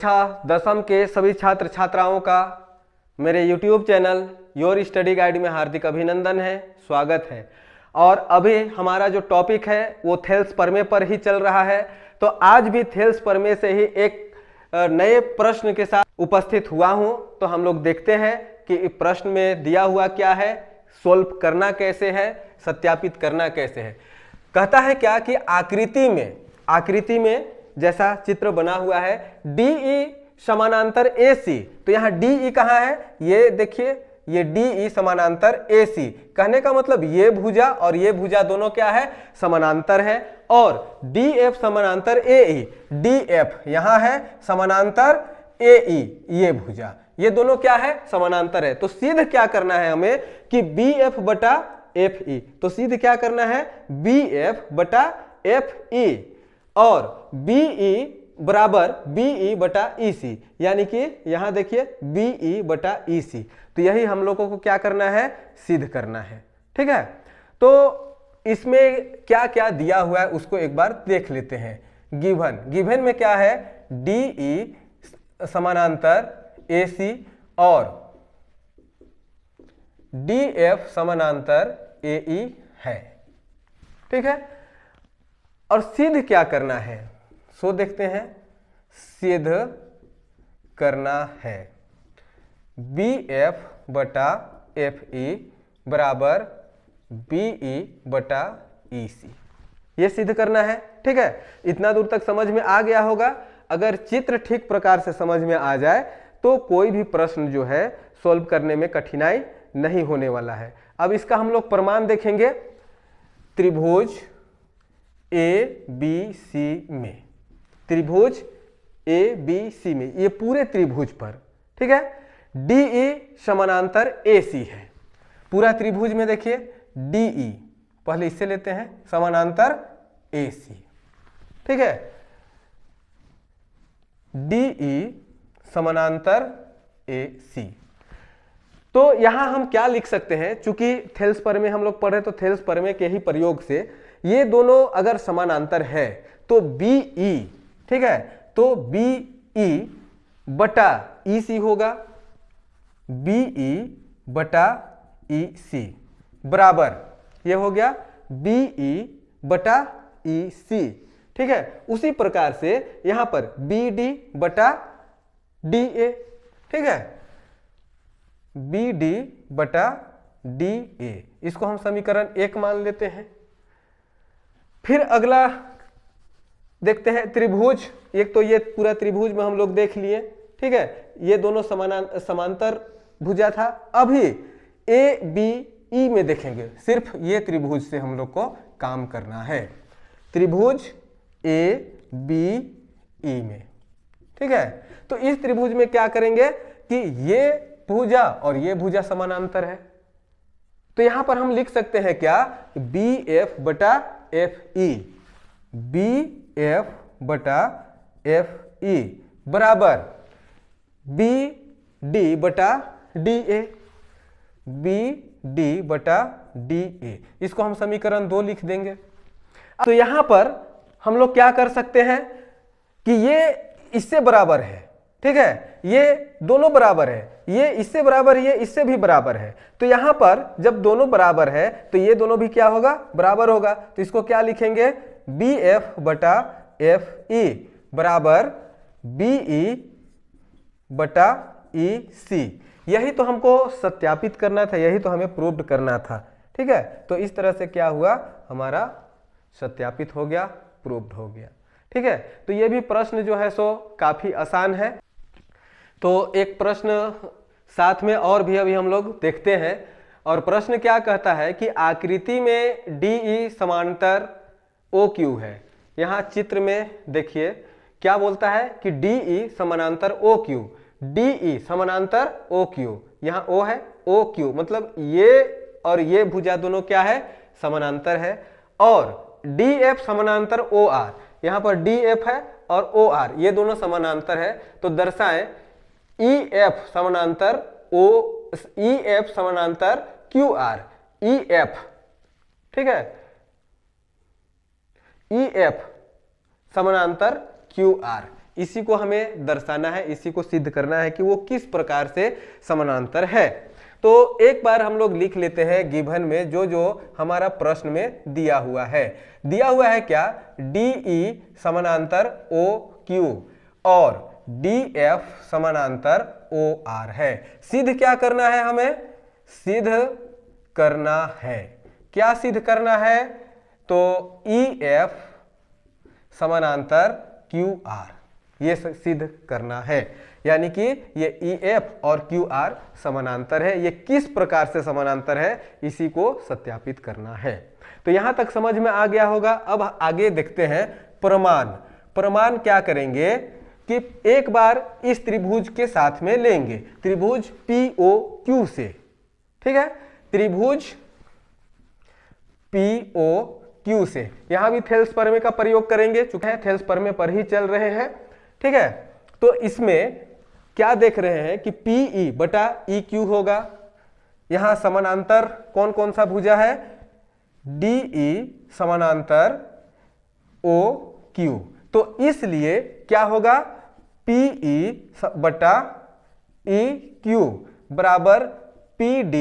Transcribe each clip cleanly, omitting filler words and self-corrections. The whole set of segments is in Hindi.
कक्षा 10वीं के सभी छात्र छात्राओं का मेरे YouTube channel your study guide में हार्दिक अभिनंदन है, स्वागत है। और अभी हमारा जो टॉपिक है वो थेल्स प्रमेय पर ही चल रहा है। तो आज भी थेल्स प्रमेय से ही एक नए प्रश्न के साथ उपस्थित हुआ हूं। तो हम लोग देखते हैं कि प्रश्न में दिया हुआ क्या है, सोल्व करना कैसे है, सत्यापित करना कैसे है। कहता है क्या कि आकृति में जैसा चित्र बना हुआ है DE समानांतर AC। तो यहाँ DE कहाँ है, ये देखिए, ये DE समानांतर AC। कहने का मतलब ये भुजा और ये भुजा दोनों क्या है, समानांतर है। और DF समानांतर AE, DF यहाँ है समानांतर AE, ये भुजा, ये दोनों क्या है, समानांतर है। तो सिद्ध क्या करना है हमें कि BF बटा FE। तो सिद्ध क्या करना है, BF बटा FE और BE बराबर BE बटा EC, यानी कि यहां देखिए BE बटा EC। तो यही हम लोगों को क्या करना है, सिद्ध करना है। ठीक है, तो इसमें क्या क्या दिया हुआ है उसको एक बार देख लेते हैं। गिवन में क्या है, DE समानांतर AC और DF समानांतर AE है। ठीक है, और सिद्ध क्या करना है, सो देखते हैं। सिद्ध करना है BF बटा FE बराबर BE बटा EC, ये सिद्ध करना है। ठीक है, इतना दूर तक समझ में आ गया होगा। अगर चित्र ठीक प्रकार से समझ में आ जाए तो कोई भी प्रश्न जो है सॉल्व करने में कठिनाई नहीं होने वाला है। अब इसका हम लोग प्रमाण देखेंगे। त्रिभुज ABC में, त्रिभुज ABC में, ये पूरे त्रिभुज पर, ठीक है, DE समानांतर AC है। पूरा त्रिभुज में देखिए DE, पहले इससे लेते हैं, समानांतर AC। ठीक है, DE समानांतर AC। तो यहां हम क्या लिख सकते हैं, चूंकि थेल्स प्रमेय हम लोग पढ़े तो थेल्स प्रमेय के ही प्रयोग से ये दोनों अगर समानांतर है तो BE, ठीक है, तो BE बटा EC होगा, BE बटा EC बराबर, ये हो गया BE बटा EC। ठीक है, उसी प्रकार से यहां पर BD बटा DA, ठीक है, BD बटा DA, इसको हम समीकरण 1 मान लेते हैं। फिर अगला देखते हैं त्रिभुज। एक तो ये पूरा त्रिभुज में हम लोग देख लिए, ठीक है, ये दोनों समांतर भुजा था। अभी ABE में देखेंगे, सिर्फ ये त्रिभुज से हम लोग को काम करना है, त्रिभुज ABE में। ठीक है, तो इस त्रिभुज में क्या करेंगे कि ये भुजा और ये भुजा समानांतर है। तो यहां पर हम लिख सकते हैं क्या, BF बटा FE, BF बटा FE बराबर BD बटा DA, BD बटा DA। इसको हम समीकरण 2 लिख देंगे। तो यहां पर हम लोग क्या कर सकते हैं कि ये इससे बराबर है, ठीक है, ये दोनों बराबर है, ये इससे बराबर, ये इससे भी बराबर है। तो यहां पर जब दोनों बराबर है तो ये दोनों भी क्या होगा, बराबर होगा। तो इसको क्या लिखेंगे, BF बटा FE बराबर BE बटा EC। यही तो हमको सत्यापित करना था, यही तो हमें प्रूव करना था। ठीक है, तो इस तरह से क्या हुआ, हमारा सत्यापित हो गया, प्रूव्ड हो गया। ठीक है, तो ये भी प्रश्न जो है सो काफी आसान है। तो एक प्रश्न साथ में और भी अभी हम लोग देखते हैं। और प्रश्न क्या कहता है कि आकृति में DE समांतर OQ है। यहाँ चित्र में देखिए क्या बोलता है कि DE समानांतर OQ, DE समानांतर OQ, यहाँ O है, OQ मतलब ये और ये भुजा दोनों क्या है, समानांतर है। और DF समानांतर OR, यहाँ पर DF है और OR, ये दोनों समानांतर है। तो दर्शाएं EF समानांतर EF समानांतर QR, EF, ठीक है, EF समानांतर QR, इसी को हमें दर्शाना है, इसी को सिद्ध करना है कि वो किस प्रकार से समानांतर है। तो एक बार हम लोग लिख लेते हैं गिवन में जो जो हमारा प्रश्न में दिया हुआ है। दिया हुआ है क्या, DE समानांतर OQ और DF समानांतर OR है। सिद्ध क्या करना है, हमें सिद्ध करना है, क्या सिद्ध करना है, तो EF समानांतर QR ये सिद्ध करना है, यानी कि ये EF और QR समानांतर है। ये किस प्रकार से समानांतर है इसी को सत्यापित करना है। तो यहां तक समझ में आ गया होगा। अब आगे देखते हैं प्रमाण। प्रमाण क्या करेंगे कि एक बार इस त्रिभुज के साथ में लेंगे, त्रिभुज POQ से, ठीक है, त्रिभुज POQ से। यहां भी थेल्स प्रमेय का प्रयोग करेंगे, चूंकि थेल्स प्रमेय पर ही चल रहे हैं, ठीक है। तो इसमें क्या देख रहे हैं कि PE बटा EQ होगा। यहां समानांतर कौन कौन सा भुजा है, DE समानांतर OQ। तो इसलिए क्या होगा, PE बटा EQ बराबर PD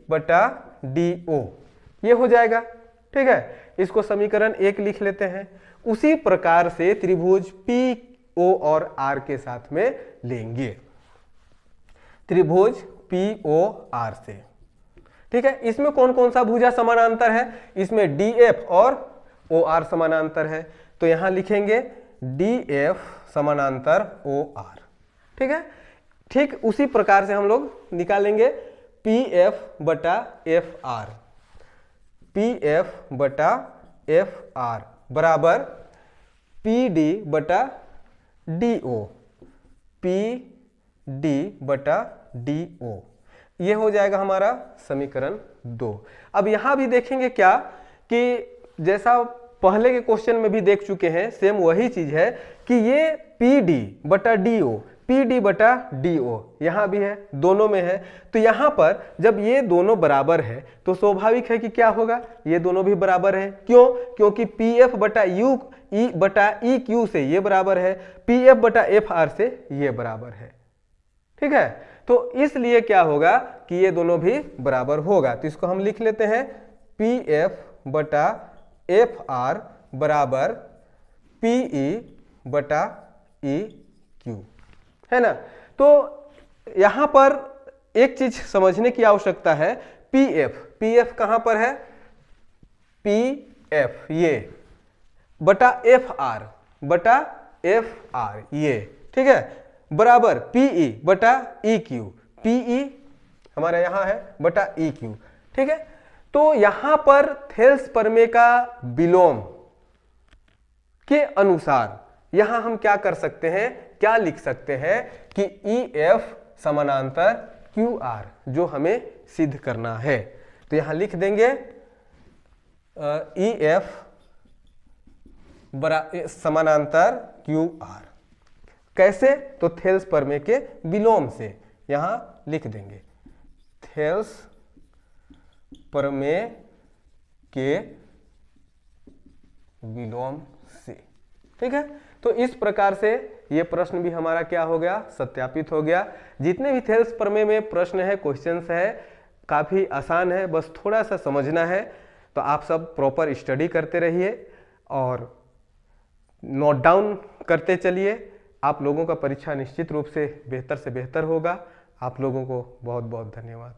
बटा DO, ये हो जाएगा, ठीक है। इसको समीकरण 1 लिख लेते हैं। उसी प्रकार से त्रिभुज PO और R के साथ में लेंगे, त्रिभुज POR से, ठीक है। इसमें कौन कौन सा भुजा समानांतर है, इसमें DF और OR समानांतर है। तो यहां लिखेंगे DF समानांतर OR, ठीक है। ठीक उसी प्रकार से हम लोग निकालेंगे PF बटा FR, PF बटा FR बराबर PD बटा DO, PD बटा DO, ये हो जाएगा हमारा समीकरण 2। अब यहां भी देखेंगे क्या कि जैसा पहले के क्वेश्चन में भी देख चुके हैं, सेम वही चीज है कि ये PD बटा DO, PD बटा DO यहां भी है, दोनों में है। तो यहां पर जब ये दोनों बराबर है तो स्वाभाविक है कि क्या होगा, ये दोनों भी बराबर है। क्यों, क्योंकि PF बटा E बटा EQ से ये बराबर है, PF बटा FR से ये बराबर है, ठीक है। तो इसलिए क्या होगा कि ये दोनों भी बराबर होगा। तो इसको हम लिख लेते हैं PF बटा FR बराबर PE बटा EQ, है ना। तो यहां पर एक चीज समझने की आवश्यकता है, PF कहां पर है, PF ये बटा FR ये, ठीक है, बराबर PE बटा EQ, PE हमारा यहां है बटा EQ, ठीक है। तो यहां पर थेल्स प्रमेय का विलोम के अनुसार यहां हम क्या कर सकते हैं, क्या लिख सकते हैं कि EF समानांतर QR जो हमें सिद्ध करना है। तो यहां लिख देंगे EF समानांतर QR, कैसे, तो थेल्स प्रमेय के विलोम से यहां लिख देंगे, थेल्स प्रमेय के विलोम से, ठीक है। तो इस प्रकार से ये प्रश्न भी हमारा क्या हो गया, सत्यापित हो गया। जितने भी थेल्स प्रमेय में प्रश्न है, क्वेश्चंस है, काफी आसान है, बस थोड़ा सा समझना है। तो आप सब प्रॉपर स्टडी करते रहिए और नोट डाउन करते चलिए। आप लोगों का परीक्षा निश्चित रूप से बेहतर होगा। आप लोगों को बहुत बहुत धन्यवाद।